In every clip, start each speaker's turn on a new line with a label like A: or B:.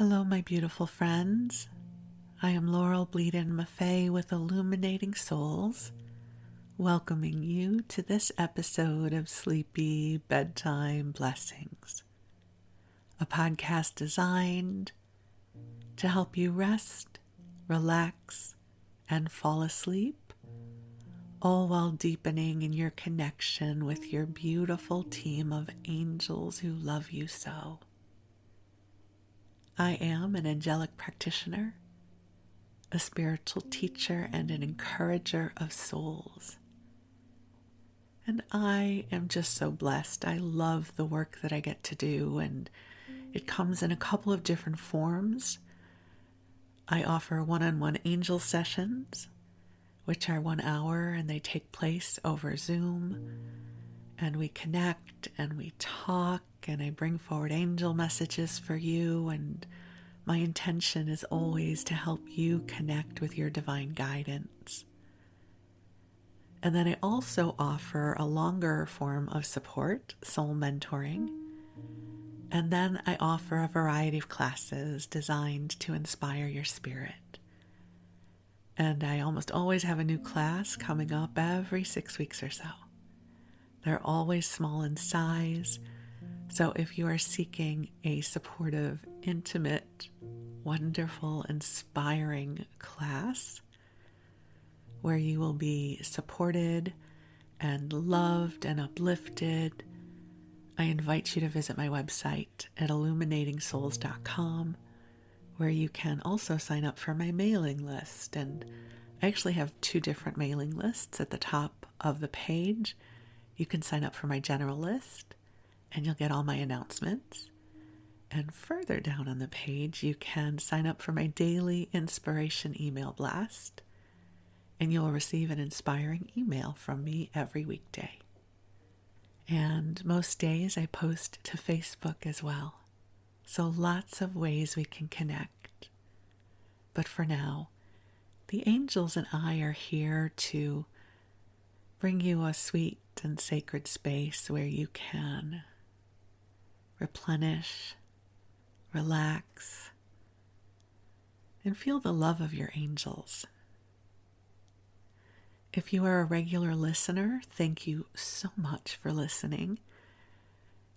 A: Hello, my beautiful friends. I am Laurel Bleadon-Maffei with Illuminating Souls, welcoming you to this episode of Sleepy Bedtime Blessings, a podcast designed to help you rest, relax, and fall asleep, all while deepening in your connection with your beautiful team of angels who love you so. I am an angelic practitioner, a spiritual teacher, and an encourager of souls. And I am just so blessed. I love the work that I get to do, and it comes in a couple of different forms. I offer one-on-one angel sessions, which are 1 hour, and they take place over Zoom. And we connect and we talk, and I bring forward angel messages for you, and my intention is always to help you connect with your divine guidance. And then I also offer a longer form of support, soul mentoring, and then I offer a variety of classes designed to inspire your spirit. And I almost always have a new class coming up every 6 weeks or so. They're always small in size, so if you are seeking a supportive, intimate, wonderful, inspiring class where you will be supported and loved and uplifted, I invite you to visit my website at illuminatingsouls.com, where you can also sign up for my mailing list. And I actually have 2 different mailing lists at the top of the page. You can sign up for my general list, and you'll get all my announcements. And further down on the page, you can sign up for my daily inspiration email blast, and you'll receive an inspiring email from me every weekday. And most days I post to Facebook as well. So lots of ways we can connect. But for now, the angels and I are here to bring you a sweet and sacred space where you can replenish, relax, and feel the love of your angels. If you are a regular listener, thank you so much for listening.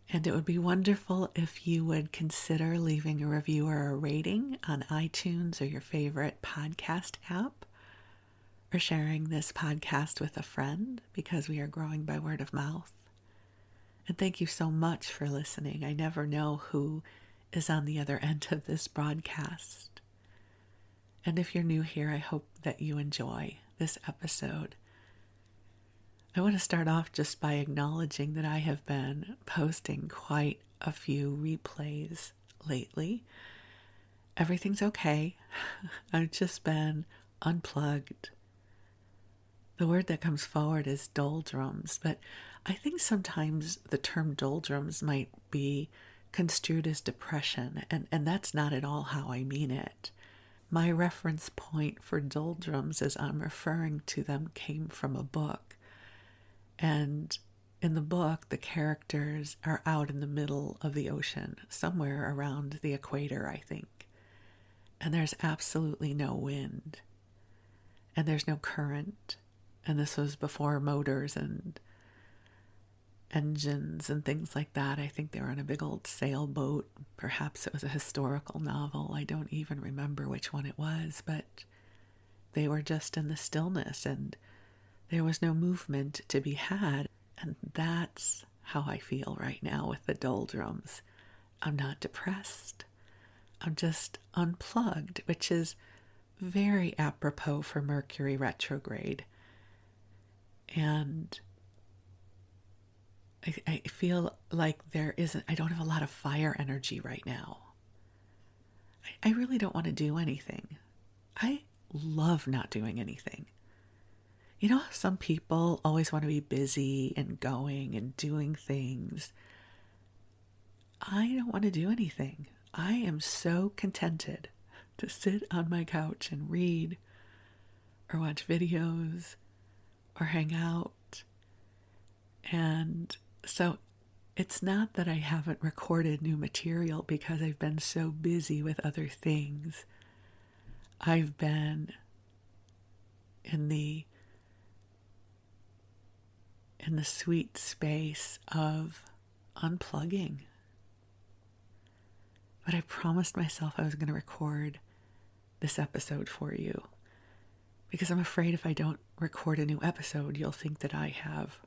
A: And it would be wonderful if you would consider leaving a review or a rating on iTunes or your favorite podcast app, or sharing this podcast with a friend, because we are growing by word of mouth. And thank you so much for listening. I never know who is on the other end of this broadcast. And if you're new here, I hope that you enjoy this episode. I want to start off just by acknowledging that I have been posting quite a few replays lately. Everything's okay. I've just been unplugged. The word that comes forward is doldrums, but I think sometimes the term doldrums might be construed as depression, and that's not at all how I mean it. My reference point for doldrums, as I'm referring to them, came from a book. And in the book, the characters are out in the middle of the ocean, somewhere around the equator, I think. And there's absolutely no wind. And there's no current. And this was before motors and engines and things like that. I think they were on a big old sailboat. Perhaps it was a historical novel. I don't even remember which one it was, but they were just in the stillness, and there was no movement to be had. And that's how I feel right now with the doldrums. I'm not depressed. I'm just unplugged, which is very apropos for Mercury retrograde. And I feel like I don't have a lot of fire energy right now. I really don't want to do anything. I love not doing anything. You know how some people always want to be busy and going and doing things? I don't want to do anything. I am so contented to sit on my couch and read or watch videos or hang out. And so it's not that I haven't recorded new material because I've been so busy with other things. I've been in the sweet space of unplugging. But I promised myself I was going to record this episode for you because I'm afraid if I don't record a new episode, you'll think that I have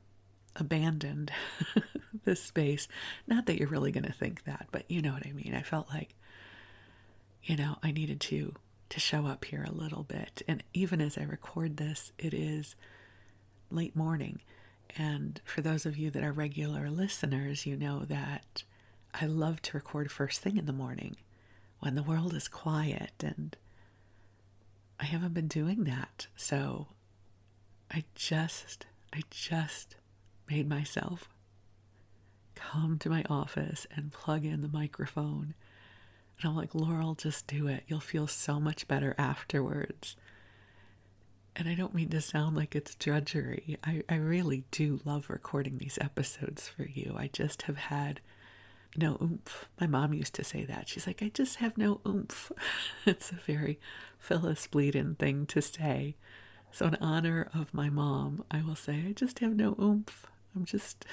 A: abandoned this space. Not that you're really going to think that, but you know what I mean. I felt like, I needed to show up here a little bit. And even as I record this, it is late morning. And for those of you that are regular listeners, you know that I love to record first thing in the morning when the world is quiet, and I haven't been doing that. So I just made myself come to my office and plug in the microphone. And I'm like, Laurel, just do it. You'll feel so much better afterwards. And I don't mean to sound like it's drudgery. I really do love recording these episodes for you. I just have had no oomph. My mom used to say that. She's like, I just have no oomph. It's a very Phyllis Bleadon thing to say. So in honor of my mom, I will say, I just have no oomph. I'm just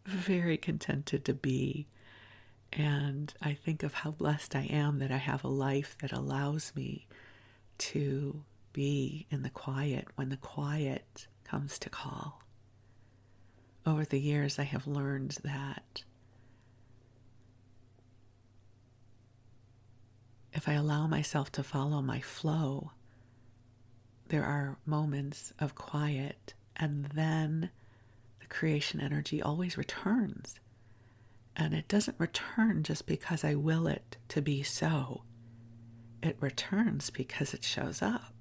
A: very contented to be. And I think of how blessed I am that I have a life that allows me to be in the quiet when the quiet comes to call. Over the years, I have learned that if I allow myself to follow my flow, there are moments of quiet, and then the creation energy always returns. And it doesn't return just because I will it to be so. It returns because it shows up.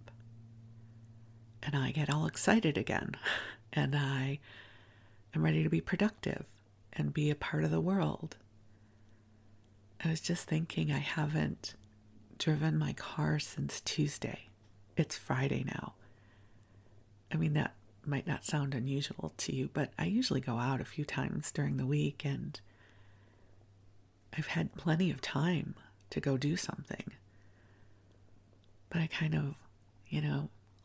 A: And I get all excited again. And I am ready to be productive and be a part of the world. I was just thinking I haven't driven my car since Tuesday. It's Friday now. I mean, that might not sound unusual to you, but I usually go out a few times during the week, and I've had plenty of time to go do something. But I kind of,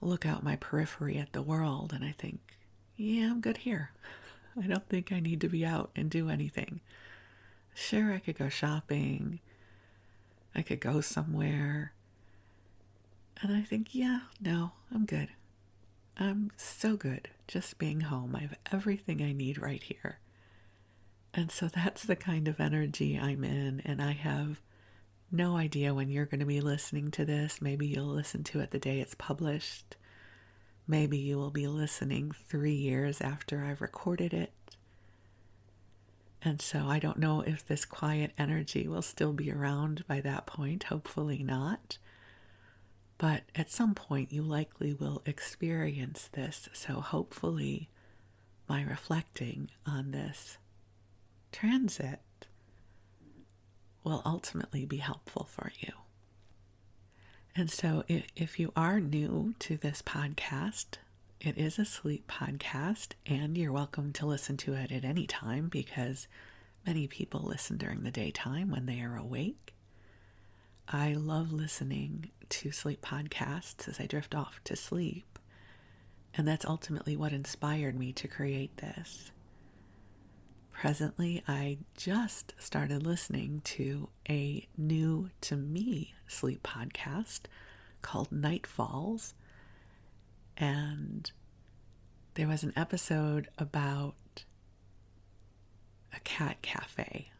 A: look out my periphery at the world and I think, yeah, I'm good here. I don't think I need to be out and do anything. Sure, I could go shopping. I could go somewhere. And I think, yeah, no, I'm good. I'm so good just being home. I have everything I need right here. And so that's the kind of energy I'm in, and I have no idea when you're going to be listening to this. Maybe you'll listen to it the day it's published. Maybe you will be listening 3 years after I've recorded it. And so I don't know if this quiet energy will still be around by that point. Hopefully not. But at some point you likely will experience this. So hopefully my reflecting on this transit will ultimately be helpful for you. And so if you are new to this podcast, it is a sleep podcast, and you're welcome to listen to it at any time because many people listen during the daytime when they are awake. I love listening to sleep podcasts as I drift off to sleep, and that's ultimately what inspired me to create this. Presently, I just started listening to a new to me sleep podcast called Night Falls, and there was an episode about a cat cafe.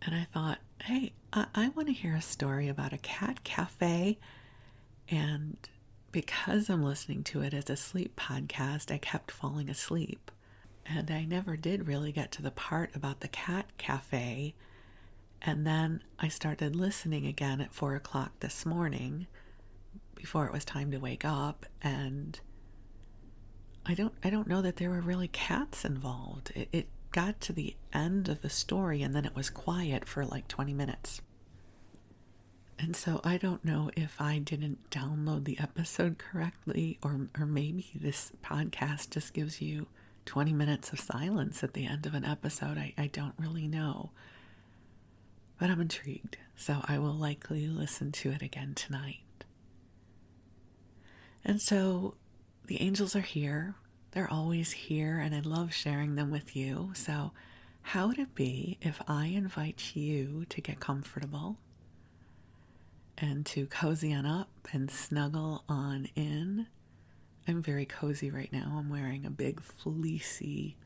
A: And I thought, hey, I want to hear a story about a cat cafe. And because I'm listening to it as a sleep podcast, I kept falling asleep. And I never did really get to the part about the cat cafe. And then I started listening again at 4 o'clock this morning before it was time to wake up. And I don't know that there were really cats involved. It got to the end of the story and then it was quiet for like 20 minutes. And so I don't know if I didn't download the episode correctly, or maybe this podcast just gives you 20 minutes of silence at the end of an episode. I don't really know. But I'm intrigued, so I will likely listen to it again tonight. And so the angels are here. They're always here, and I love sharing them with you. So how would it be if I invite you to get comfortable and to cozy on up and snuggle on in? I'm very cozy right now. I'm wearing a big fleecy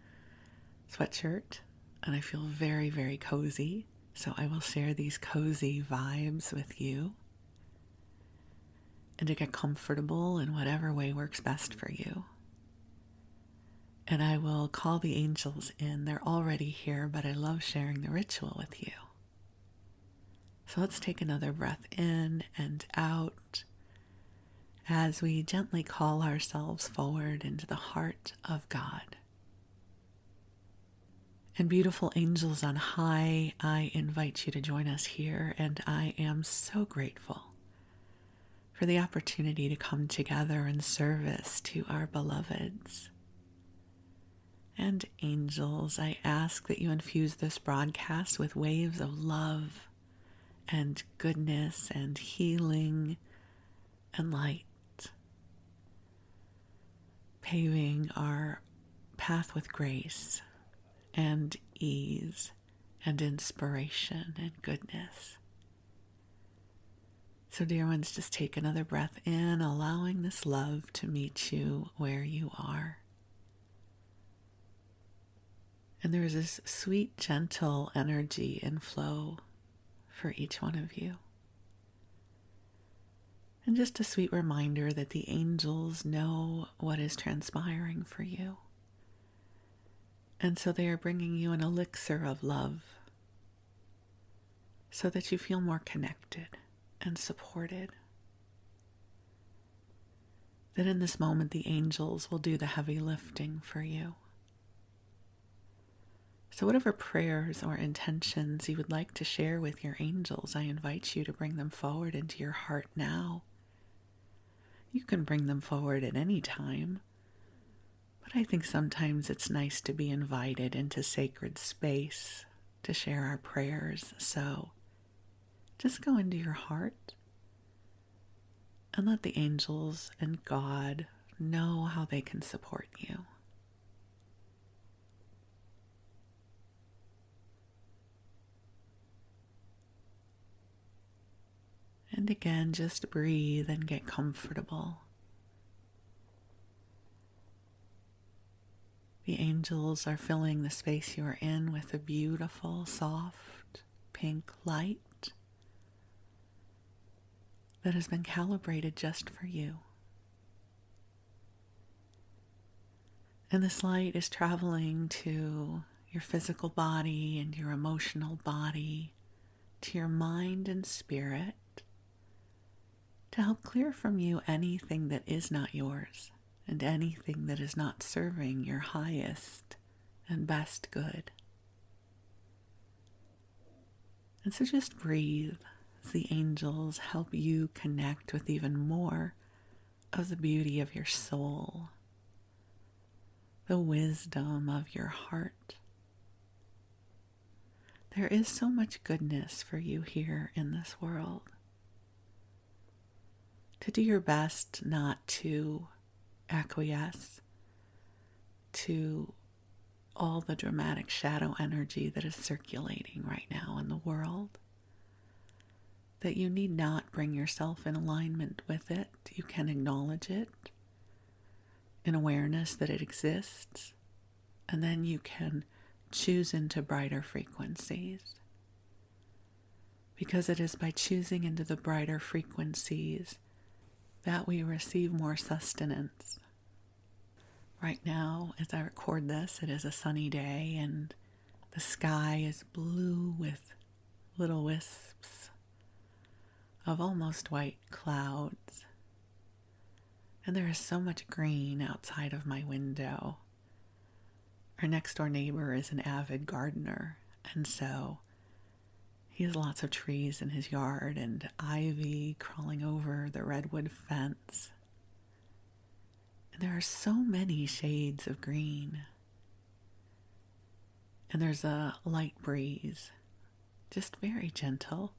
A: sweatshirt, and I feel very, very cozy. So I will share these cozy vibes with you, and to get comfortable in whatever way works best for you. And I will call the angels in. They're already here, but I love sharing the ritual with you. So let's take another breath in and out as we gently call ourselves forward into the heart of God. And beautiful angels on high, I invite you to join us here, and I am so grateful for the opportunity to come together in service to our beloveds. And angels, I ask that you infuse this broadcast with waves of love and goodness and healing and light, paving our path with grace and ease and inspiration and goodness. So dear ones, just take another breath in, allowing this love to meet you where you are. And there is this sweet, gentle energy and flow for each one of you. And just a sweet reminder that the angels know what is transpiring for you. And so they are bringing you an elixir of love so that you feel more connected and supported. That in this moment the angels will do the heavy lifting for you. So whatever prayers or intentions you would like to share with your angels, I invite you to bring them forward into your heart now. You can bring them forward at any time, but I think sometimes it's nice to be invited into sacred space to share our prayers. So just go into your heart and let the angels and God know how they can support you. And again, just breathe and get comfortable. The angels are filling the space you are in with a beautiful, soft, pink light that has been calibrated just for you. And this light is traveling to your physical body and your emotional body, to your mind and spirit, to help clear from you anything that is not yours and anything that is not serving your highest and best good. And so just breathe as the angels help you connect with even more of the beauty of your soul, the wisdom of your heart. There is so much goodness for you here in this world. To do your best not to acquiesce to all the dramatic shadow energy that is circulating right now in the world. That you need not bring yourself in alignment with it. You can acknowledge it in awareness that it exists, and then you can choose into brighter frequencies. Because it is by choosing into the brighter frequencies that we receive more sustenance. Right now, as I record this, it is a sunny day and the sky is blue with little wisps of almost white clouds. And there is so much green outside of my window. Our next door neighbor is an avid gardener, and so he has lots of trees in his yard and ivy crawling over the redwood fence. And there are so many shades of green And there's a light breeze, just very gentle,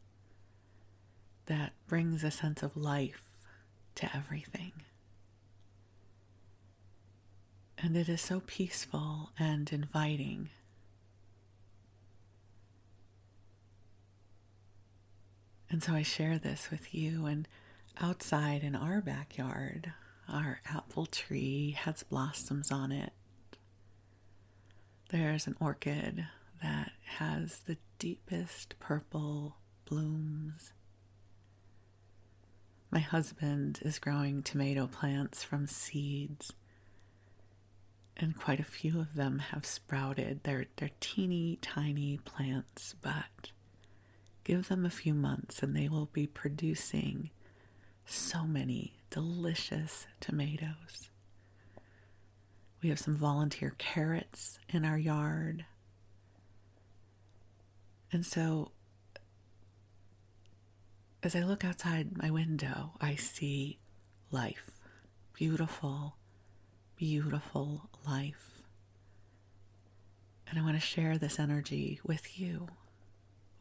A: that brings a sense of life to everything. And it is so peaceful and inviting. And so I share this with you. And outside in our backyard, our apple tree has blossoms on it. There's an orchid that has the deepest purple blooms. My husband is growing tomato plants from seeds, and quite a few of them have sprouted. They're teeny tiny plants, but give them a few months and they will be producing so many delicious tomatoes. We have some volunteer carrots in our yard. And so as I look outside my window, I see life. Beautiful, beautiful life. And I want to share this energy with you,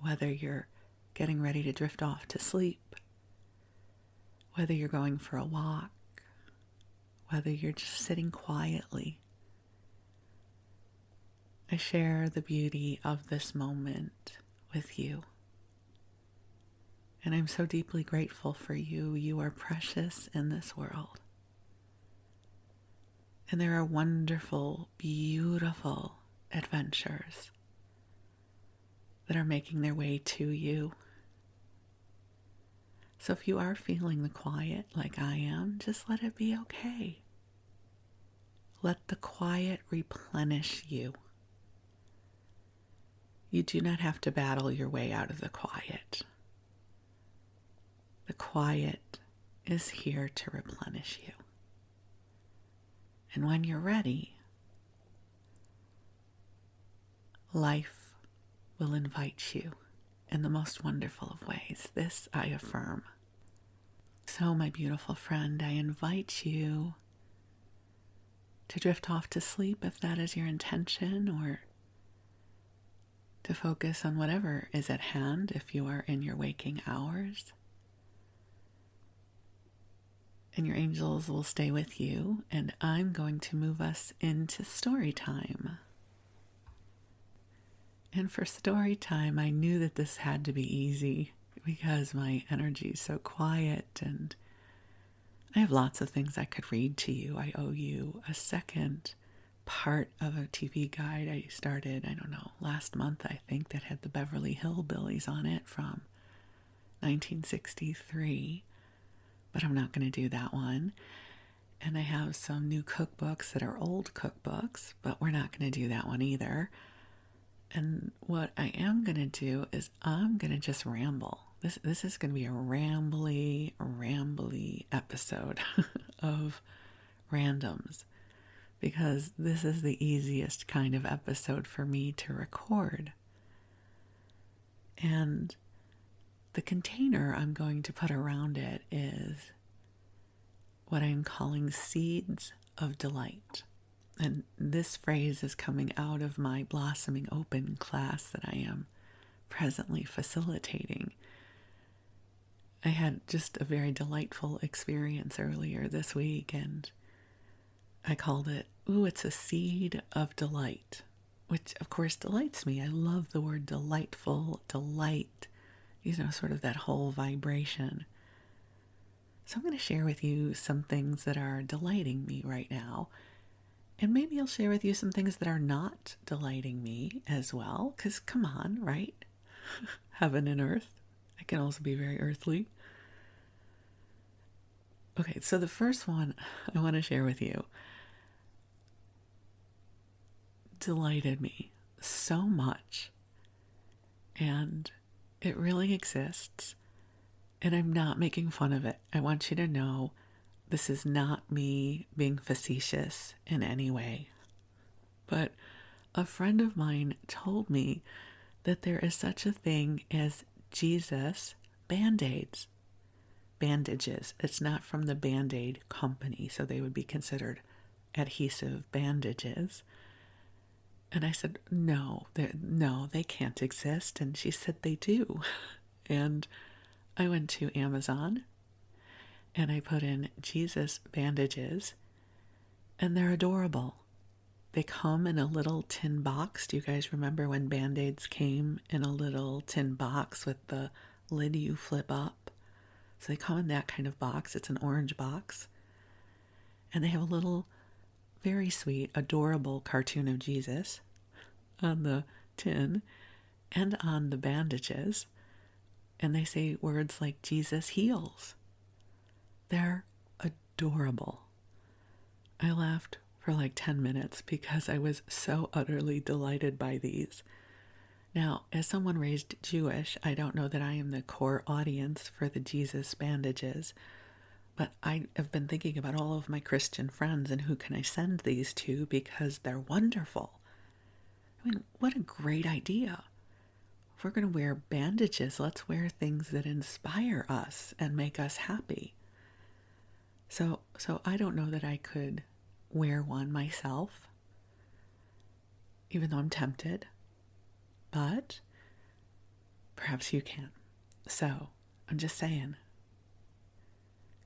A: whether you're getting ready to drift off to sleep, whether you're going for a walk, whether you're just sitting quietly. I share the beauty of this moment with you. And I'm so deeply grateful for you. You are precious in this world. And there are wonderful, beautiful adventures that are making their way to you. So if you are feeling the quiet like I am, just let it be okay. Let the quiet replenish you. You do not have to battle your way out of the quiet. The quiet is here to replenish you. And when you're ready, life will invite you in the most wonderful of ways. This I affirm. So, my beautiful friend, I invite you to drift off to sleep if that is your intention, or to focus on whatever is at hand if you are in your waking hours. And your angels will stay with you, and I'm going to move us into story time. And for story time, I knew that this had to be easy because my energy is so quiet, and I have lots of things I could read to you. I owe you a second part of a TV guide I started, last month, I think, that had the Beverly Hillbillies on it from 1963. But I'm not going to do that one. And I have some new cookbooks that are old cookbooks, but we're not going to do that one either. And what I am going to do is I'm going to just ramble. This is going to be a rambly episode of randoms, because this is the easiest kind of episode for me to record. And the container I'm going to put around it is what I'm calling seeds of delight. And this phrase is coming out of my Blossoming Open class that I am presently facilitating. I had just a very delightful experience earlier this week, and I called it, it's a seed of delight, which of course delights me. I love the word delightful, delight, sort of that whole vibration. So I'm going to share with you some things that are delighting me right now. And maybe I'll share with you some things that are not delighting me as well. Because come on, right? Heaven and earth. I can also be very earthly. Okay, so the first one I want to share with you delighted me so much. And it really exists, and I'm not making fun of it. I want you to know this is not me being facetious in any way. But a friend of mine told me that there is such a thing as Jesus bandages. It's not from the Band-Aid company, so they would be considered adhesive bandages. And I said, no, they can't exist. And she said, they do. And I went to Amazon and I put in Jesus bandages, and they're adorable. They come in a little tin box. Do you guys remember when Band-Aids came in a little tin box with the lid you flip up? So they come in that kind of box. It's an orange box. And they have a little, very sweet, adorable cartoon of Jesus on the tin and on the bandages. And they say words like Jesus heals. They're adorable. I laughed for like 10 minutes because I was so utterly delighted by these. Now, as someone raised Jewish, I don't know that I am the core audience for the Jesus bandages, but I have been thinking about all of my Christian friends and who can I send these to because they're wonderful. I mean, what a great idea. If we're going to wear bandages, let's wear things that inspire us and make us happy. So I don't know that I could wear one myself, even though I'm tempted, but perhaps you can. So I'm just saying,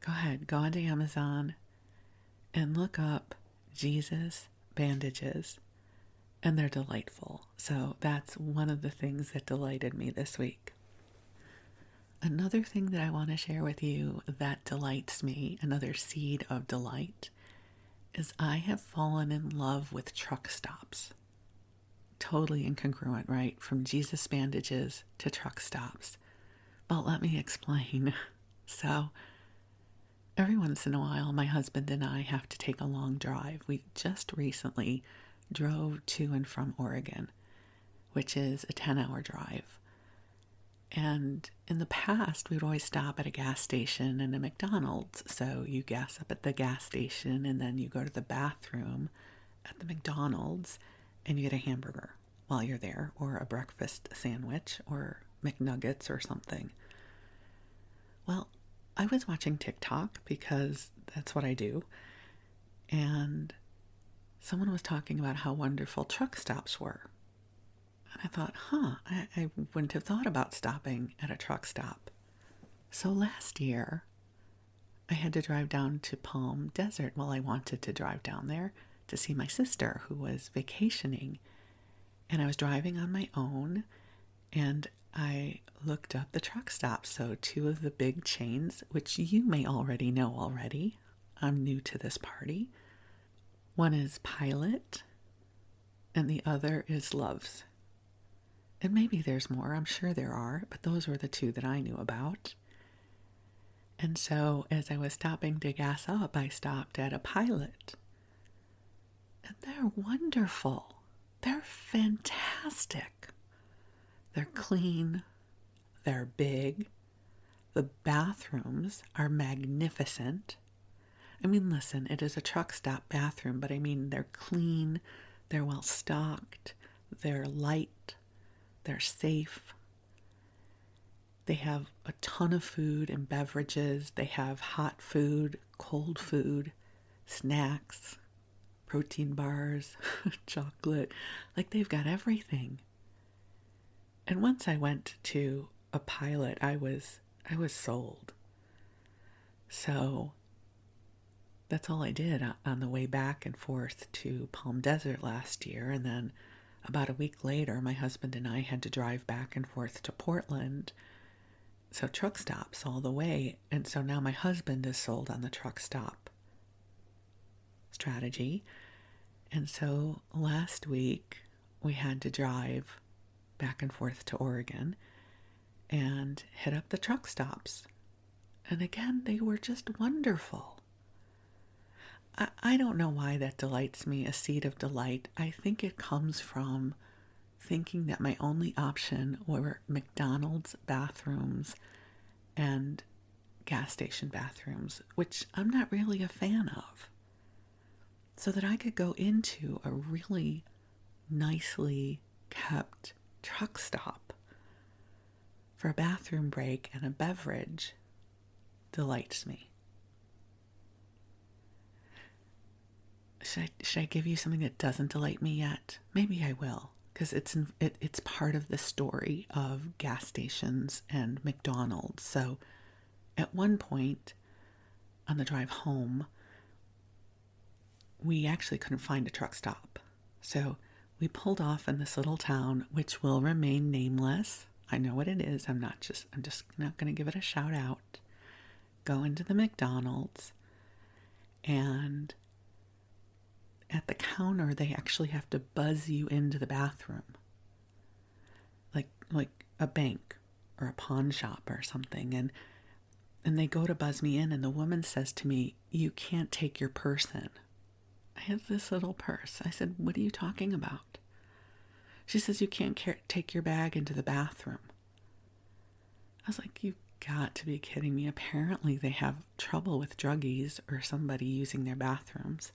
A: go ahead, go onto Amazon and look up Jesus bandages, and they're delightful. So that's one of the things that delighted me this week. Another thing that I want to share with you that delights me, another seed of delight, is I have fallen in love with truck stops. Totally incongruent, right? From Jesus bandages to truck stops. But let me explain. So, every once in a while, my husband and I have to take a long drive. We just recently drove to and from Oregon, which is a 10-hour drive. And in the past, we would always stop at a gas station and a McDonald's. So you gas up at the gas station and then you go to the bathroom at the McDonald's and you get a hamburger while you're there, or a breakfast sandwich or McNuggets or something. Well, I was watching TikTok because that's what I do. And someone was talking about how wonderful truck stops were. I thought, I wouldn't have thought about stopping at a truck stop. So last year, I had to drive down to Palm Desert. Well, I wanted to drive down there to see my sister who was vacationing. And I was driving on my own, and I looked up the truck stops. So two of the big chains, which you may already know already. I'm new to this party. One is Pilot, and the other is Love's. And maybe there's more, I'm sure there are, but those were the two that I knew about. And so as I was stopping to gas up, I stopped at a Pilot. And they're wonderful. They're fantastic. They're clean. They're big. The bathrooms are magnificent. I mean, listen, it is a truck stop bathroom, but I mean, they're clean. They're well stocked. They're light. They're safe. They have a ton of food and beverages. They have hot food, cold food, snacks, protein bars, chocolate. Like, they've got everything. And once I went to a Pilot, I was sold. So that's all I did on the way back and forth to Palm Desert last year. And then about a week later, my husband and I had to drive back and forth to Portland. So truck stops all the way. And so now my husband is sold on the truck stop strategy. And so last week we had to drive back and forth to Oregon and hit up the truck stops. And again, they were just wonderful. I don't know why that delights me, a seed of delight. I think it comes from thinking that my only option were McDonald's bathrooms and gas station bathrooms, which I'm not really a fan of. So that I could go into a really nicely kept truck stop for a bathroom break and a beverage delights me. should I give you something that doesn't delight me yet? Maybe I will, because it's part of the story of gas stations and McDonald's. So at one point on the drive home, we actually couldn't find a truck stop. So we pulled off in this little town, which will remain nameless. I know what it is. I'm just not going to give it a shout out. Go into the McDonald's, and at the counter, they actually have to buzz you into the bathroom. Like a bank or a pawn shop or something. And they go to buzz me in, and the woman says to me, "You can't take your purse in." I had this little purse. I said, "What are you talking about?" She says, "You can't take your bag into the bathroom." I was like, "You've got to be kidding me." Apparently they have trouble with druggies or somebody using their bathrooms.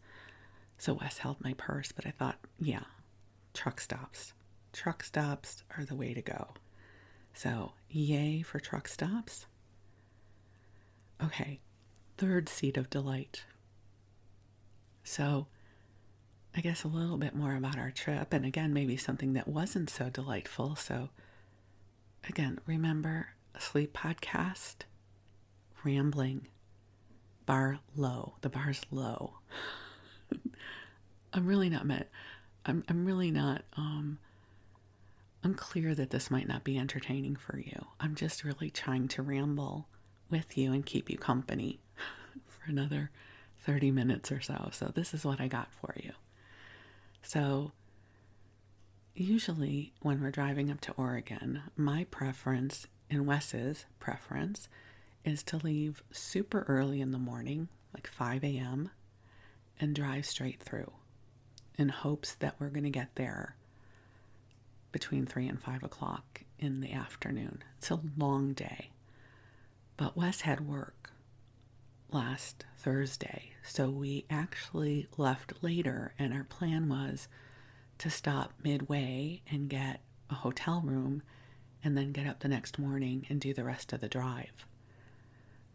A: So Wes held my purse, but I thought, yeah, truck stops. Truck stops are the way to go. So yay for truck stops. Okay, third seed of delight. So I guess a little bit more about our trip, and again, maybe something that wasn't so delightful. So again, remember, a sleep podcast, rambling, bar low. The bar's low. I'm really not unclear that this might not be entertaining for you. I'm just really trying to ramble with you and keep you company for another 30 minutes or so. So this is what I got for you. So usually when we're driving up to Oregon, my preference and Wes's preference is to leave super early in the morning, like 5 a.m., and drive straight through in hopes that we're going to get there between 3 and 5 o'clock in the afternoon. It's a long day. But Wes had work last Thursday, so we actually left later, and our plan was to stop midway and get a hotel room and then get up the next morning and do the rest of the drive.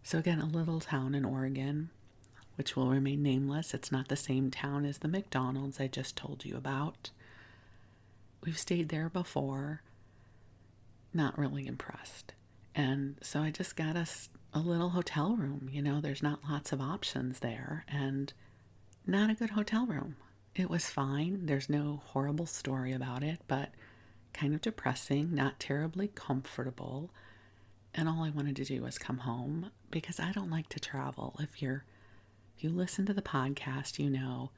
A: So again, a little town in Oregon, which will remain nameless. It's not the same town as the McDonald's I just told you about. We've stayed there before, not really impressed. And so I just got us a little hotel room. You know, there's not lots of options there, and not a good hotel room. It was fine. There's no horrible story about it, but kind of depressing, not terribly comfortable. And all I wanted to do was come home, because I don't like to travel. If you listen to the podcast, you know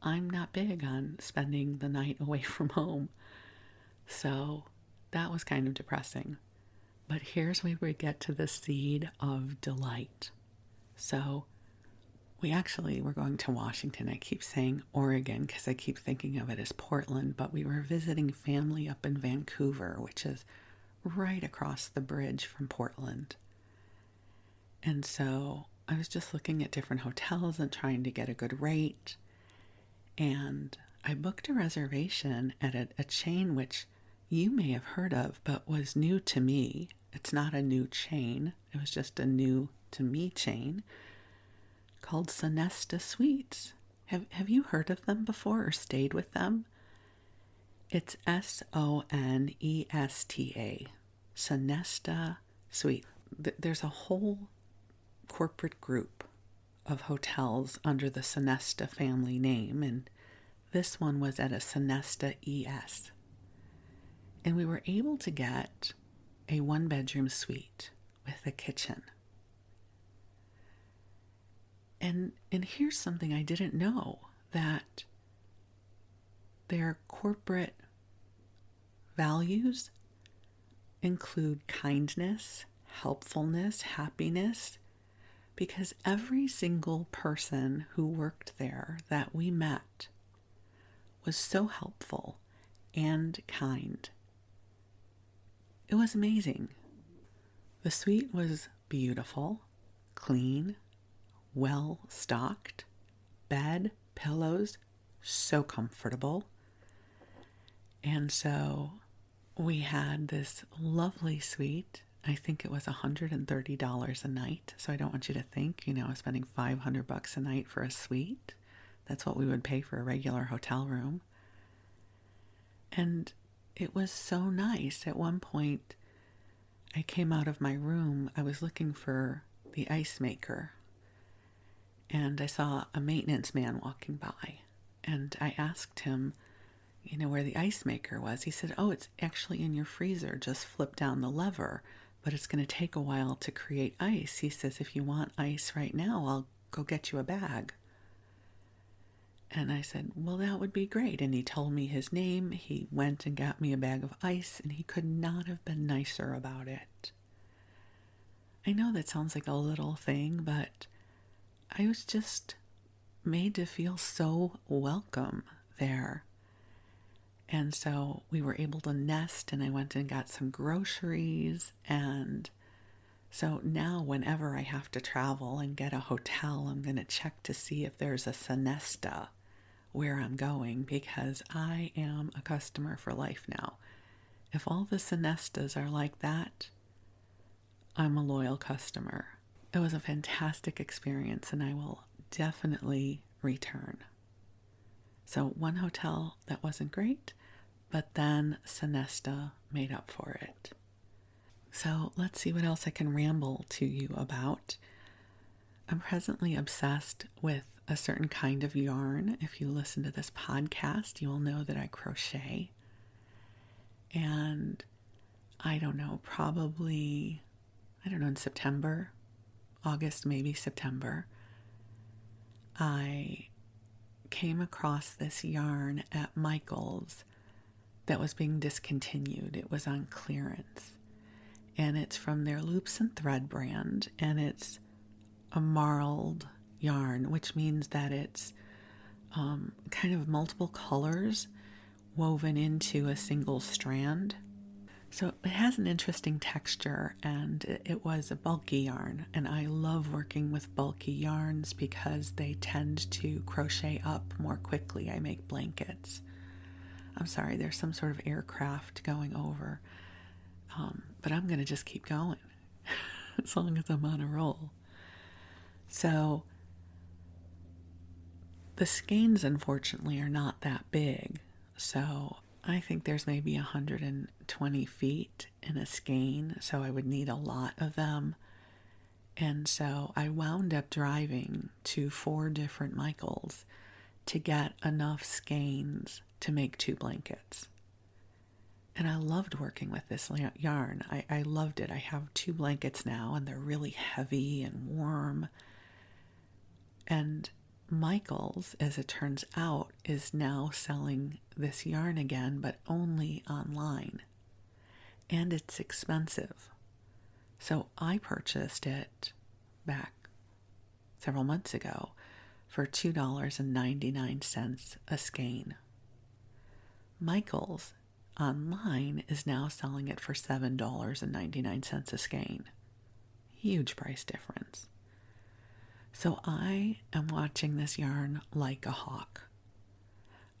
A: I'm not big on spending the night away from home. So that was kind of depressing. But here's where we get to the seed of delight. So we're going to Washington. I keep saying Oregon because I keep thinking of it as Portland, but we were visiting family up in Vancouver, which is right across the bridge from Portland. And so I was just looking at different hotels and trying to get a good rate. And I booked a reservation at a chain which you may have heard of, but was new to me. It's not a new chain. It was just a new to me chain called Sonesta Suites. Have you heard of them before or stayed with them? It's Sonesta. Sonesta Suite. There's a whole corporate group of hotels under the Sonesta family name, and this one was at a Sonesta ES. And we were able to get a 1-bedroom suite with a kitchen. And here's something I didn't know, that their corporate values include kindness, helpfulness, happiness, because every single person who worked there that we met was so helpful and kind. It was amazing. The suite was beautiful, clean, well stocked, bed, pillows, so comfortable. And so we had this lovely suite. I think it was $130 a night. So I don't want you to think, I was spending $500 a night for a suite. That's what we would pay for a regular hotel room. And it was so nice. At one point, I came out of my room. I was looking for the ice maker, and I saw a maintenance man walking by. And I asked him, where the ice maker was. He said, "Oh, it's actually in your freezer. Just flip down the lever, but it's going to take a while to create ice." He says, "If you want ice right now, I'll go get you a bag." And I said, "Well, that would be great." And he told me his name. He went and got me a bag of ice, and he could not have been nicer about it. I know that sounds like a little thing, but I was just made to feel so welcome there. And so we were able to nest, and I went and got some groceries. And so now whenever I have to travel and get a hotel, I'm going to check to see if there's a siesta where I'm going, because I am a customer for life now. If all the siestas are like that, I'm a loyal customer. It was a fantastic experience, and I will definitely return. So one hotel that wasn't great, but then siesta made up for it. So let's see what else I can ramble to you about. I'm presently obsessed with a certain kind of yarn. If you listen to this podcast, you will know that I crochet. And probably in September, August, maybe September, I came across this yarn at Michael's that was being discontinued. It was on clearance. And it's from their Loops and Thread brand, and it's a marled yarn, which means that it's kind of multiple colors woven into a single strand. So it has an interesting texture, and it was a bulky yarn, and I love working with bulky yarns because they tend to crochet up more quickly. I make blankets. I'm sorry, there's some sort of aircraft going over, but I'm going to just keep going as long as I'm on a roll. So the skeins, unfortunately, are not that big, so I think there's maybe 120 feet in a skein, so I would need a lot of them. And so I wound up driving to 4 different Michaels to get enough skeins to make 2 blankets. And I loved working with this yarn. I loved it. I have 2 blankets now, and they're really heavy and warm. And Michael's, as it turns out, is now selling this yarn again, but only online. And it's expensive. So I purchased it back several months ago for $2.99 a skein. Michael's online is now selling it for $7.99 a skein. Huge price difference. So I am watching this yarn like a hawk.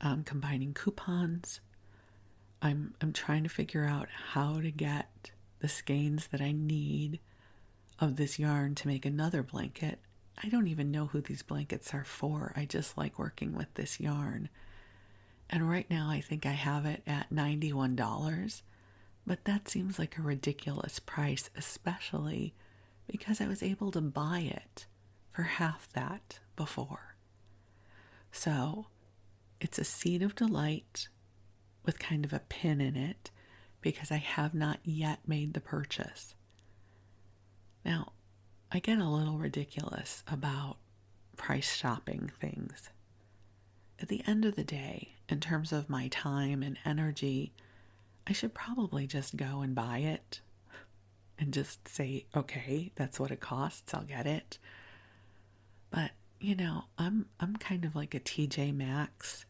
A: I'm combining coupons. I'm trying to figure out how to get the skeins that I need of this yarn to make another blanket. I don't even know who these blankets are for. I just like working with this yarn. And right now I think I have it at $91, but that seems like a ridiculous price, especially because I was able to buy it for half that before. So it's a seed of delight with kind of a pin in it because I have not yet made the purchase. Now, I get a little ridiculous about price shopping things. At the end of the day, in terms of my time and energy, I should probably just go and buy it and just say, okay, that's what it costs, I'll get it. But, I'm kind of like a TJ Maxx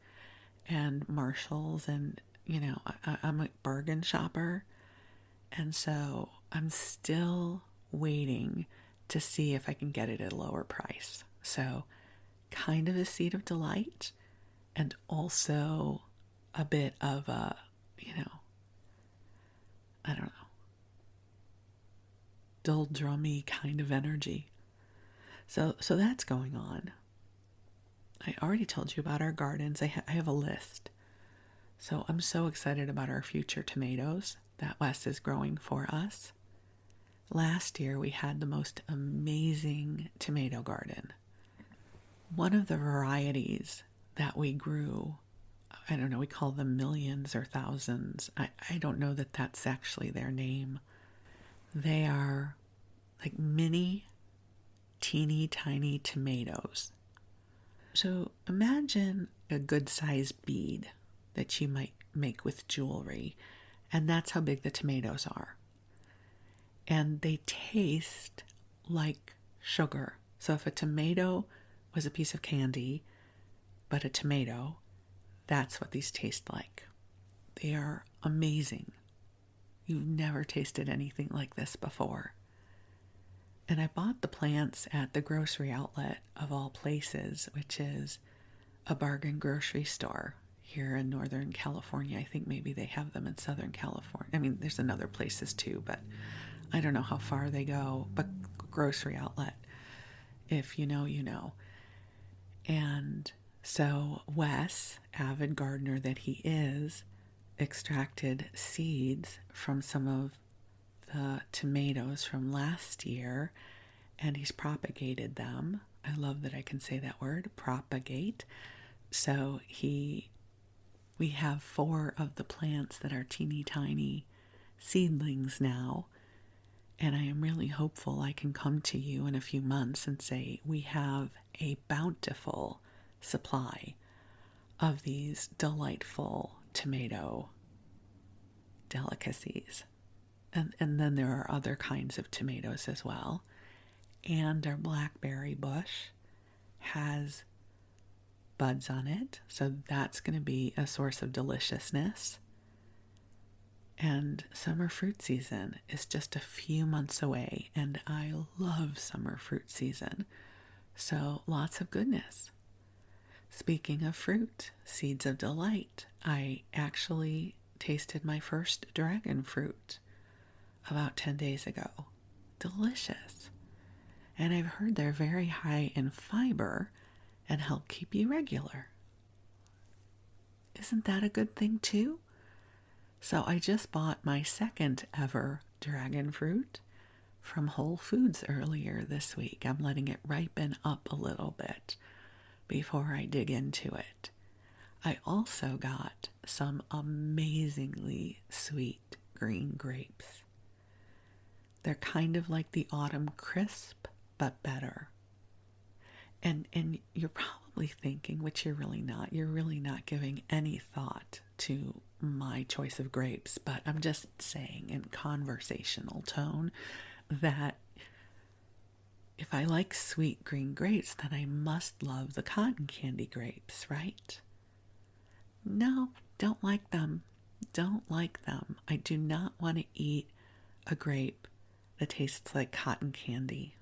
A: and Marshalls, and, I'm a bargain shopper. And so I'm still waiting to see if I can get it at a lower price. So kind of a seed of delight, and also a bit of a, I don't know, dull drummy kind of energy. So that's going on. I already told you about our gardens. I have a list. So I'm so excited about our future tomatoes that Wes is growing for us. Last year we had the most amazing tomato garden. One of the varieties that we grew, I don't know, we call them millions or thousands. I don't know that that's actually their name. They are like mini, teeny tiny tomatoes. So imagine a good sized bead that you might make with jewelry, and that's how big the tomatoes are. And they taste like sugar. So if a tomato was a piece of candy, but a tomato, that's what these taste like. They are amazing. You've never tasted anything like this before. And I bought the plants at the grocery outlet of all places, which is a bargain grocery store here in Northern California. I think maybe they have them in Southern California. I mean, there's in other places too, but I don't know how far they go. But grocery outlet, if you know, you know. And so Wes, avid gardener that he is, extracted seeds from some of the tomatoes from last year, and he's propagated them. I love that I can say that word, propagate. So we have 4 of the plants that are teeny tiny seedlings now, and I am really hopeful I can come to you in a few months and say we have a bountiful supply of these delightful tomato delicacies. And then there are other kinds of tomatoes as well. And our blackberry bush has buds on it, so that's going to be a source of deliciousness. And summer fruit season is just a few months away, and I love summer fruit season. So lots of goodness. Speaking of fruit, seeds of delight, I actually tasted my first dragon fruit about 10 days ago. Delicious. And I've heard they're very high in fiber and help keep you regular. Isn't that a good thing too? So I just bought my second ever dragon fruit from Whole Foods earlier this week. I'm letting it ripen up a little bit before I dig into it. I also got some amazingly sweet green grapes. They're kind of like the autumn crisp, but better. And you're probably thinking, which you're really not giving any thought to my choice of grapes, but I'm just saying in conversational tone that if I like sweet green grapes, then I must love the cotton candy grapes, right? No, don't like them. Don't like them. I do not want to eat a grape that tastes like cotton candy.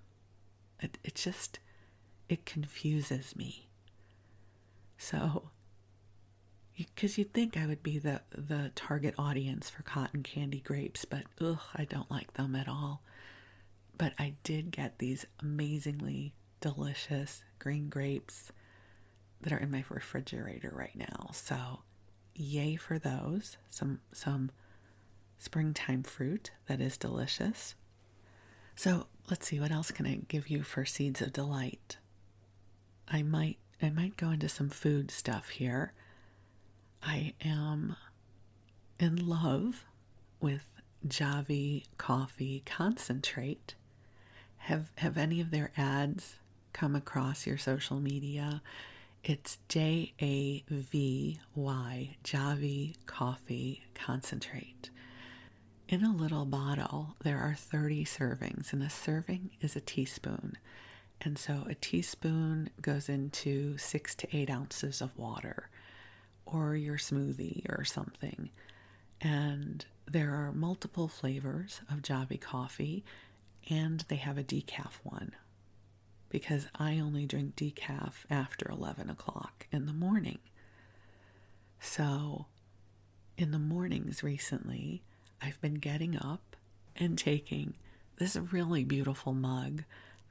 A: It confuses me. So, because you'd think I would be the target audience for cotton candy grapes, but I don't like them at all. But I did get these amazingly delicious green grapes that are in my refrigerator right now. So, yay for those. Some springtime fruit that is delicious. So let's see, what else can I give you for seeds of delight? I might go into some food stuff here. I am in love with Javi coffee concentrate. Have any of their ads come across your social media? It's Javy, Javi coffee concentrate. In a little bottle, there are 30 servings, and a serving is a teaspoon. And so a teaspoon goes into 6 to 8 ounces of water, or your smoothie or something. And there are multiple flavors of Javi coffee, and they have a decaf one, because I only drink decaf after 11 o'clock in the morning. So in the mornings recently, I've been getting up and taking this really beautiful mug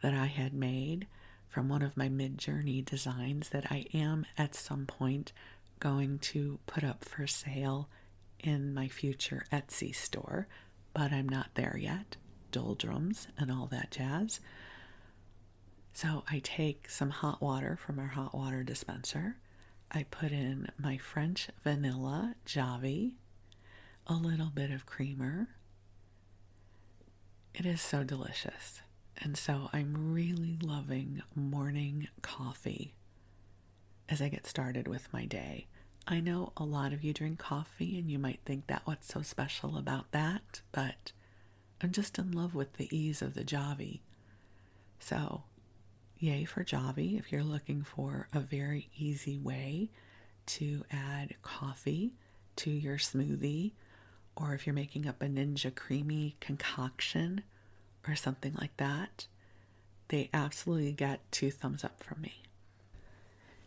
A: that I had made from one of my mid-journey designs that I am at some point going to put up for sale in my future Etsy store, but I'm not there yet. Doldrums and all that jazz. So I take some hot water from our hot water dispenser. I put in my French vanilla Javi, a little bit of creamer. It is so delicious. And so I'm really loving morning coffee as I get started with my day. I know a lot of you drink coffee and you might think that what's so special about that, but I'm just in love with the ease of the Javi. So yay for Javi if you're looking for a very easy way to add coffee to your smoothie, or if you're making up a Ninja Creamy concoction or something like that. They absolutely get 2 thumbs up from me.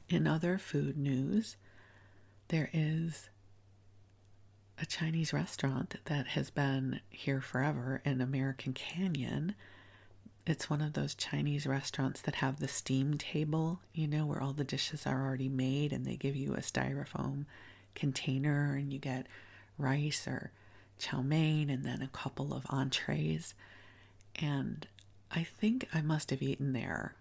A: In other food news, there is a Chinese restaurant that has been here forever in American Canyon. It's one of those Chinese restaurants that have the steam table, where all the dishes are already made and they give you a styrofoam container and you get rice or chow mein and then a couple of entrees. And I think I must have eaten there,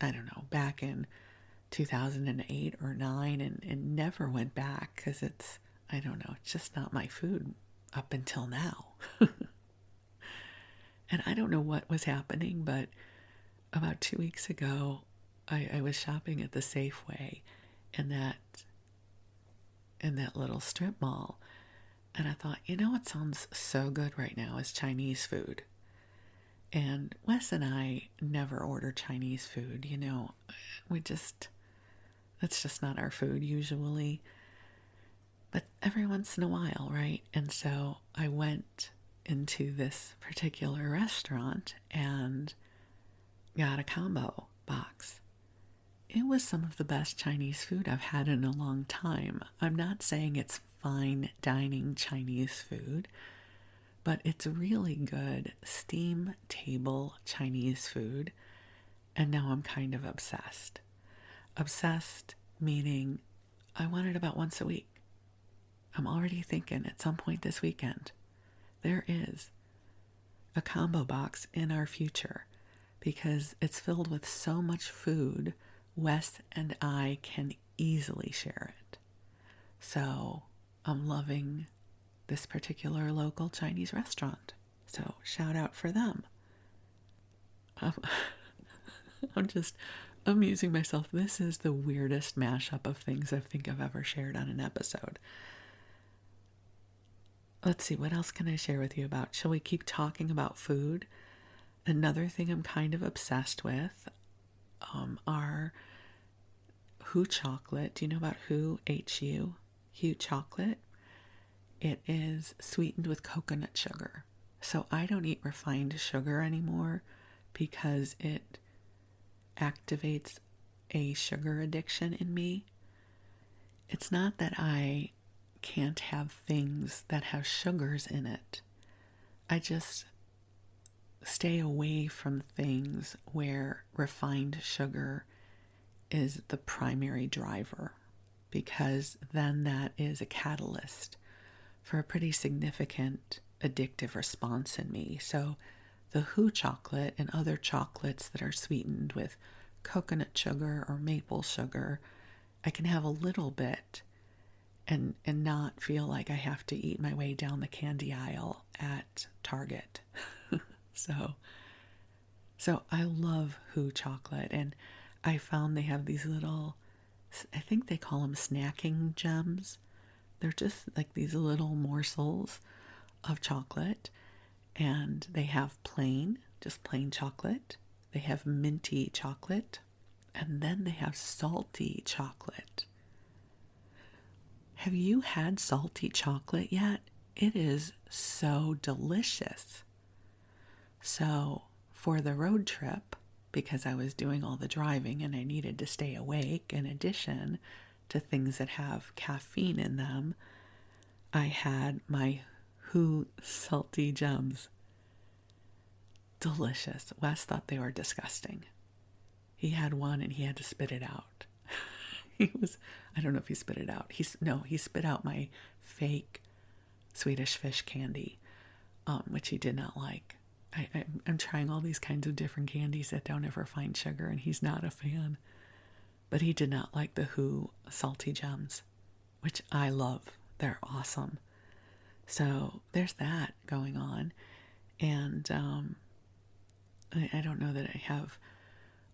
A: I don't know, back in 2008 or 9 and never went back because it's just not my food up until now. And I don't know what was happening, but about 2 weeks ago, I was shopping at the Safeway in that little strip mall. And I thought, what sounds so good right now is Chinese food. And Wes and I never order Chinese food, that's just not our food usually. But every once in a while, right? And so I went into this particular restaurant and got a combo box. It was some of the best Chinese food I've had in a long time. I'm not saying it's fine dining Chinese food, but it's really good steam table Chinese food. And now I'm kind of obsessed. Obsessed meaning I want it about once a week. I'm already thinking at some point this weekend, there is a combo box in our future because it's filled with so much food, Wes and I can easily share it. So I'm loving this particular local Chinese restaurant. So shout out for them. I'm just amusing myself. This is the weirdest mashup of things I think I've ever shared on an episode. Let's see, what else can I share with you about? Shall we keep talking about food? Another thing I'm kind of obsessed with are Hu chocolate. Do you know about Hu? H-U? Hu chocolate. It is sweetened with coconut sugar. So I don't eat refined sugar anymore because it activates a sugar addiction in me. It's not that I can't have things that have sugars in it. I just stay away from things where refined sugar is the primary driver, because then that is a catalyst for a pretty significant addictive response in me. So the Hu chocolate and other chocolates that are sweetened with coconut sugar or maple sugar, I can have a little bit and not feel like I have to eat my way down the candy aisle at Target. So I love Hu chocolate, and I found they have these little, I think they call them snacking gems. They're just like these little morsels of chocolate, and they have just plain chocolate. They have minty chocolate, and then they have salty chocolate. Have you had salty chocolate yet? It is so delicious. So for the road trip, because I was doing all the driving and I needed to stay awake, in addition to things that have caffeine in them, I had my Hu salty gems. delicious. Wes thought they were disgusting. He had one and he had to spit it out. I don't know if he spit it out. He spit out my fake Swedish fish candy, which he did not like. I'm trying all these kinds of different candies that don't ever find sugar, and he's not a fan. But he did not like the Who salty gems, which I love. They're awesome. So there's that going on. And I don't know that I have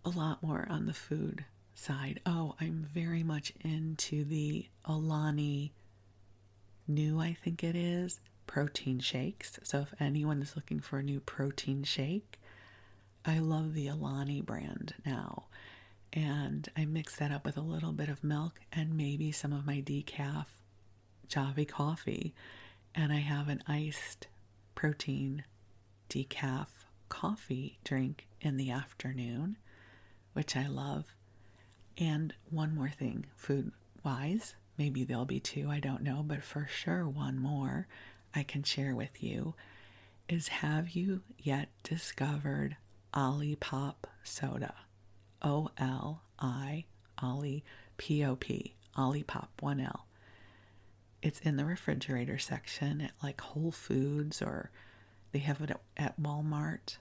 A: a lot more on the food side. Oh, I'm very much into the Alani new, I think it is, protein shakes. So if anyone is looking for a new protein shake, I love the Alani brand now. And I mix that up with a little bit of milk and maybe some of my decaf Java coffee. And I have an iced protein decaf coffee drink in the afternoon, which I love. And one more thing, food-wise, maybe there'll be two, I don't know, but for sure one more I can share with you is, have you yet discovered Olipop soda? O-L-I, Ollie, P-O-P, Olipop, 1L. It's in the refrigerator section at like Whole Foods, or they have it at Walmart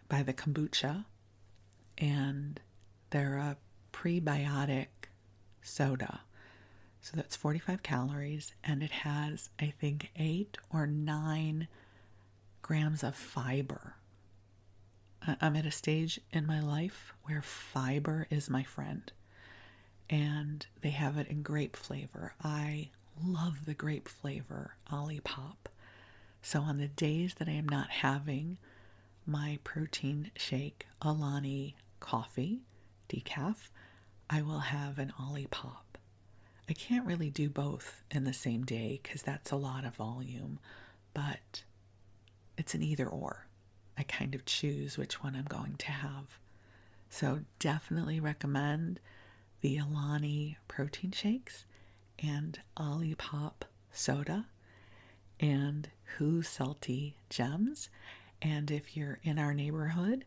A: by the kombucha. And they're a prebiotic soda. So that's 45 calories, and it has, I think, 8 or 9 grams of fiber. I'm at a stage in my life where fiber is my friend. And they have it in grape flavor. I love the grape flavor Olipop. So on the days that I am not having my protein shake Alani coffee, decaf, I will have an Olipop. I can't really do both in the same day because that's a lot of volume, but it's an either or. I kind of choose which one I'm going to have. So definitely recommend the Alani protein shakes and Olipop soda and Who salty gems. And if you're in our neighborhood,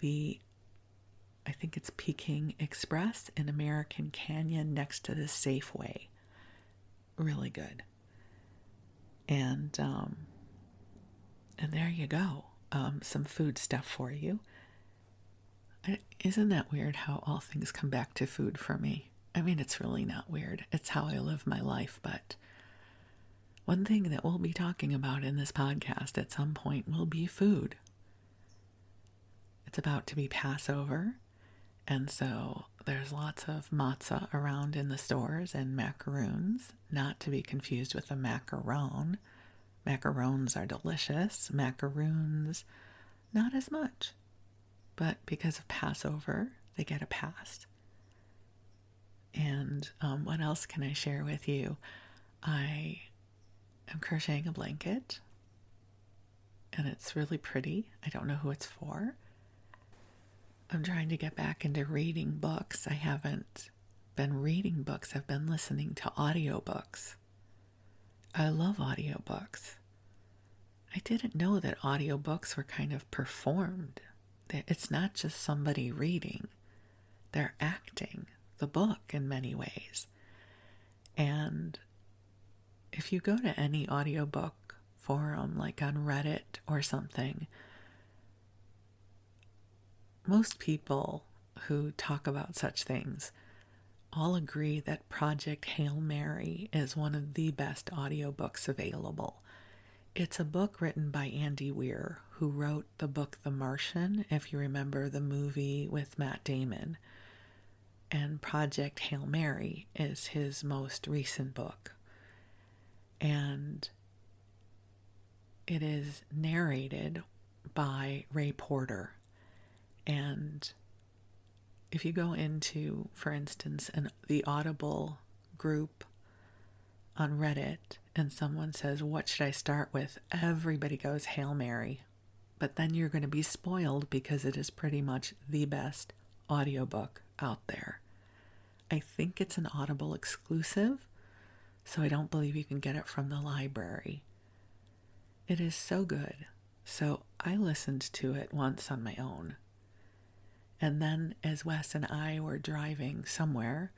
A: I think it's Peking Express in American Canyon next to the Safeway. Really good. And there you go. Some food stuff for you. Isn't that weird how all things come back to food for me? I mean, it's really not weird. It's how I live my life. But one thing that we'll be talking about in this podcast at some point will be food. It's about to be Passover. And so there's lots of matzah around in the stores and macaroons, not to be confused with a macaron. Macarons are delicious. Macaroons, not as much. But because of Passover, they get a pass. And what else can I share with you? I am crocheting a blanket. And it's really pretty. I don't know who it's for. I'm trying to get back into reading books. I haven't been reading books. I've been listening to audiobooks. I love audiobooks. I didn't know that audiobooks were kind of performed. It's not just somebody reading. They're acting the book in many ways. And if you go to any audiobook forum, like on Reddit or something, most people who talk about such things all agree that Project Hail Mary is one of the best audiobooks available. It's a book written by Andy Weir, who wrote the book The Martian, if you remember the movie with Matt Damon. And Project Hail Mary is his most recent book. And it is narrated by Ray Porter. And if you go into, for instance, the Audible group on Reddit, and someone says, what should I start with? Everybody goes Hail Mary. But then you're going to be spoiled because it is pretty much the best audiobook out there. I think it's an Audible exclusive, so I don't believe you can get it from the library. It is so good. So I listened to it once on my own. And then as Wes and I were driving somewhere,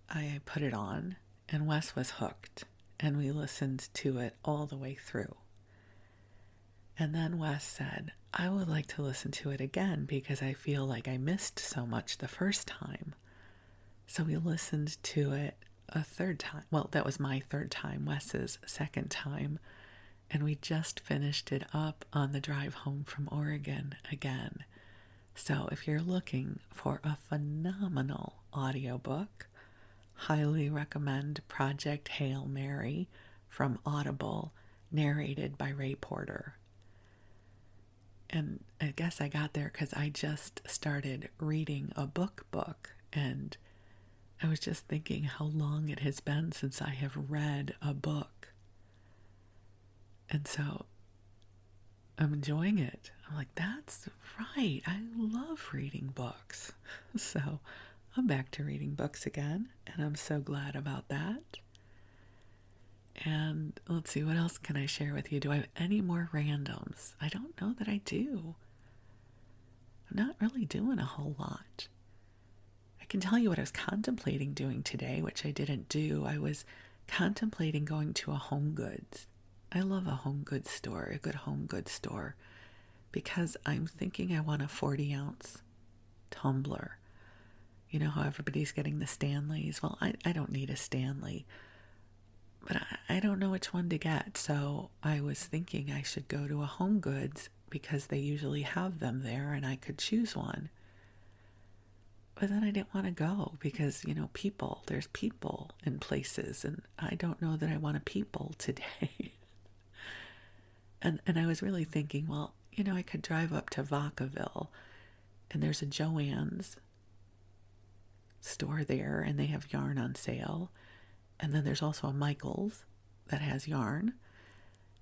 A: I put it on and Wes was hooked and we listened to it all the way through. And then Wes said, I would like to listen to it again because I feel like I missed so much the first time. So we listened to it a third time. Well, that was my third time, Wes's second time. And we just finished it up on the drive home from Oregon again. So if you're looking for a phenomenal audiobook, highly recommend Project Hail Mary from Audible, narrated by Ray Porter. And I guess I got there because I just started reading a book, and I was just thinking how long it has been since I have read a book. And so I'm enjoying it. I'm like, that's right. I love reading books. So I'm back to reading books again, and I'm so glad about that. And let's see, what else can I share with you? Do I have any more randoms? I don't know that I do. I'm not really doing a whole lot. I can tell you what I was contemplating doing today, which I didn't do. I was contemplating going to a Home Goods. I love a home goods store, a good home goods store, because I'm thinking I want a 40-ounce tumbler. You know how everybody's getting the Stanleys? Well, I don't need a Stanley, but I don't know which one to get. So I was thinking I should go to a Home Goods because they usually have them there and I could choose one. But then I didn't want to go because, there's people in places and I don't know that I want a people today. And I was really thinking, well, I could drive up to Vacaville and there's a Joann's store there and they have yarn on sale. And then there's also a Michael's that has yarn.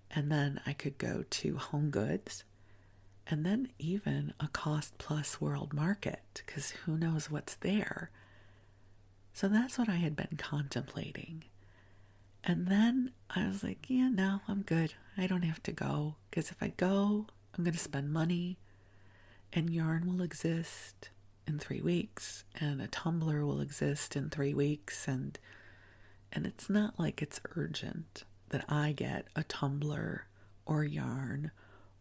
A: And then I could go to Home Goods and then even a Cost Plus World Market because who knows what's there. So that's what I had been contemplating. And then I was like, yeah, no, I'm good. I don't have to go because if I go, I'm going to spend money and yarn will exist in 3 weeks and a tumbler will exist in 3 weeks. And it's not like it's urgent that I get a tumbler or yarn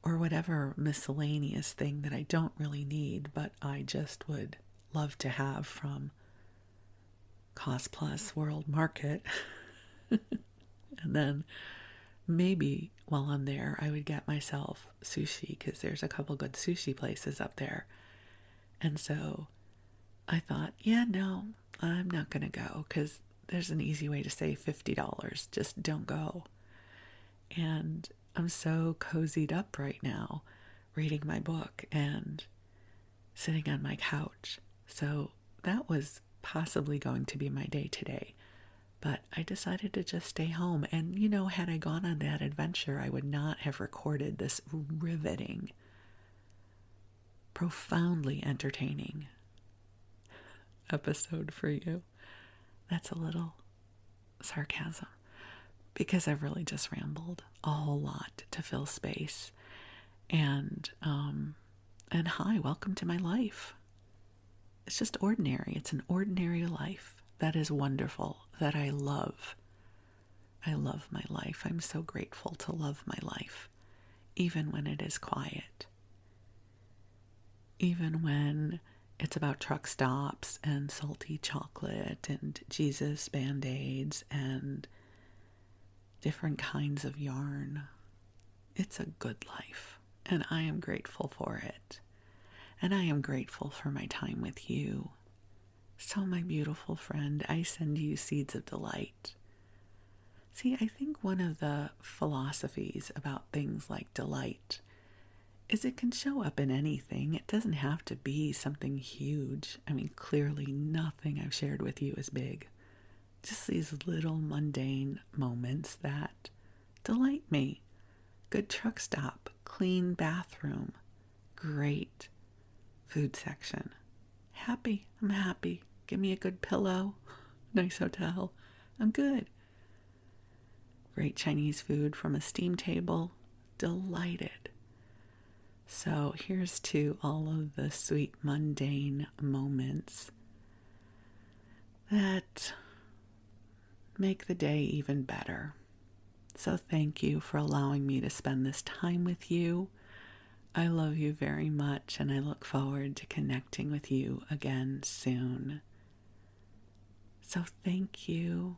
A: or whatever miscellaneous thing that I don't really need, but I just would love to have from Cost Plus World Market. And then maybe while I'm there, I would get myself sushi because there's a couple good sushi places up there. And so I thought, yeah, no, I'm not going to go because there's an easy way to save $50. Just don't go. And I'm so cozied up right now reading my book and sitting on my couch. So that was possibly going to be my day today. But I decided to just stay home. And, had I gone on that adventure, I would not have recorded this riveting, profoundly entertaining episode for you. That's a little sarcasm because I've really just rambled a whole lot to fill space. And hi, welcome to my life. It's just ordinary. It's an ordinary life. That is wonderful, that I love. I love my life. I'm so grateful to love my life, even when it is quiet. Even when it's about truck stops and salty chocolate and Jesus Band-Aids and different kinds of yarn. It's a good life, and I am grateful for it. And I am grateful for my time with you. So, my beautiful friend, I send you seeds of delight. See, I think one of the philosophies about things like delight is it can show up in anything. It doesn't have to be something huge. I mean, clearly nothing I've shared with you is big. Just these little mundane moments that delight me. Good truck stop, clean bathroom, great food section. Happy, I'm happy. Give me a good pillow, nice hotel, I'm good. Great Chinese food from a steam table, delighted. So here's to all of the sweet mundane moments that make the day even better. So thank you for allowing me to spend this time with you. I love you very much, and I look forward to connecting with you again soon. So thank you.